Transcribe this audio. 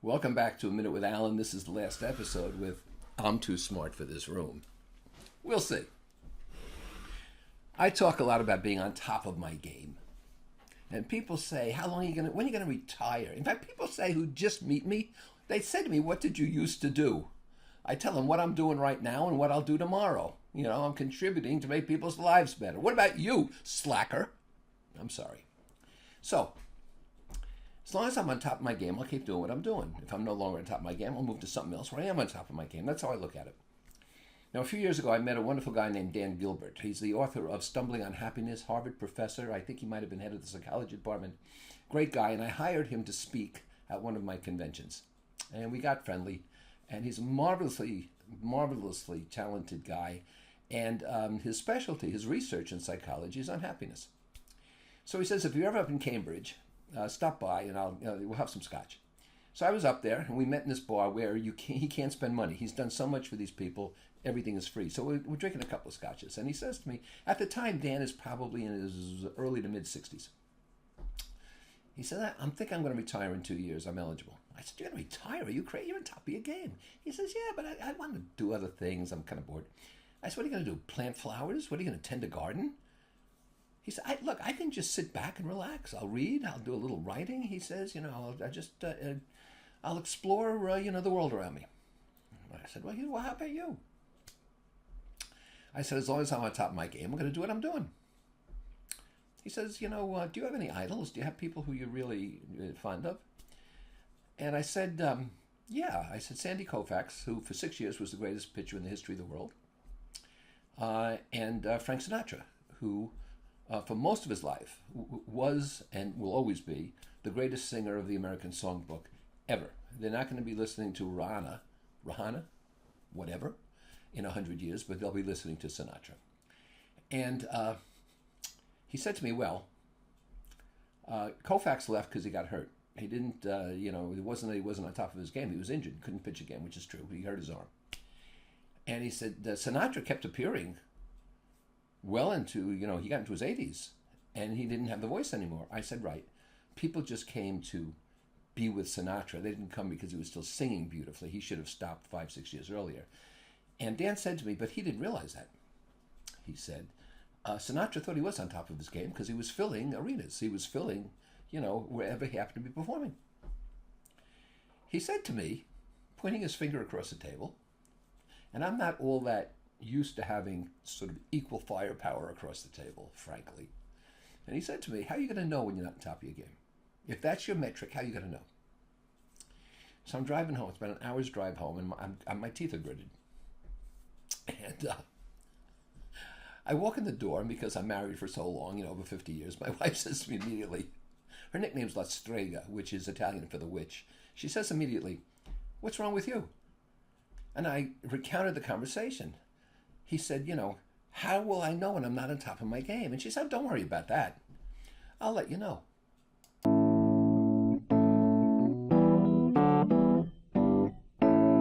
Welcome back to A Minute with Alan. This is the last episode with I'm Too Smart for This Room. We'll see. I talk a lot about being on top of my game. And people say, when are you gonna retire? In fact, people say who just meet me, they say to me, what did you used to do? I tell them what I'm doing right now and what I'll do tomorrow. You know, I'm contributing to make people's lives better. What about you, slacker? I'm sorry. So, as long as I'm on top of my game, I'll keep doing what I'm doing. If I'm no longer on top of my game, I'll move to something else where I am on top of my game. That's how I look at it. Now, a few years ago, I met a wonderful guy named Dan Gilbert. He's the author of Stumbling on Happiness, Harvard professor. I think he might have been head of the psychology department. Great guy, and I hired him to speak at one of my conventions. And we got friendly, and he's a marvelously talented guy. And his specialty, his research in psychology, is on happiness. So he says, if you're ever up in Cambridge, stop by and we'll have some scotch. So I was up there, and we met in this bar where he can't spend money. He's done so much for these people, everything is free. So we're drinking a couple of scotches. And he says to me, at the time, Dan is probably in his early to mid-60s. He said, I think I'm going to retire in 2 years. I'm eligible. I said, you're going to retire? Are you crazy? You're on top of your game. He says, yeah, but I want to do other things. I'm kind of bored. I said, what are you going to do? Plant flowers? What are you going to tend a garden? He said, I can just sit back and relax. I'll read. I'll do a little writing. He says, I'll explore, the world around me. I said, well, how about you? I said, as long as I'm on top of my game, I'm going to do what I'm doing. He says, do you have any idols? Do you have people who you're really fond of? And I said, yeah. I said, Sandy Koufax, who for 6 years was the greatest pitcher in the history of the world, and Frank Sinatra, who for most of his life was and will always be the greatest singer of the American songbook ever. They're not going to be listening to Rihanna, whatever, in 100 years, but they'll be listening to Sinatra. And he said to me, well, Koufax left because he got hurt. He didn't, it wasn't that he wasn't on top of his game. He was injured, couldn't pitch again, which is true. He hurt his arm. And he said Sinatra kept appearing well into, he got into his 80s, and he didn't have the voice anymore. I said, right. People just came to be with Sinatra. They didn't come because he was still singing beautifully. He should have stopped 5-6 years earlier. And Dan said to me, but he didn't realize that. He said, Sinatra thought he was on top of his game because he was filling arenas. He was filling, wherever he happened to be performing. He said to me, pointing his finger across the table, and I'm not all that used to having sort of equal firepower across the table, frankly. And he said to me, how are you going to know when you're not on top of your game? If that's your metric, how are you going to know? So I'm driving home. It's about an hour's drive home, and my teeth are gritted. And I walk in the door, and because I'm married for so long, over 50 years, my wife says to me immediately, her nickname's La Strega, which is Italian for the witch. She says immediately, what's wrong with you? And I recounted the conversation. He said, how will I know when I'm not on top of my game? And she said, don't worry about that. I'll let you know.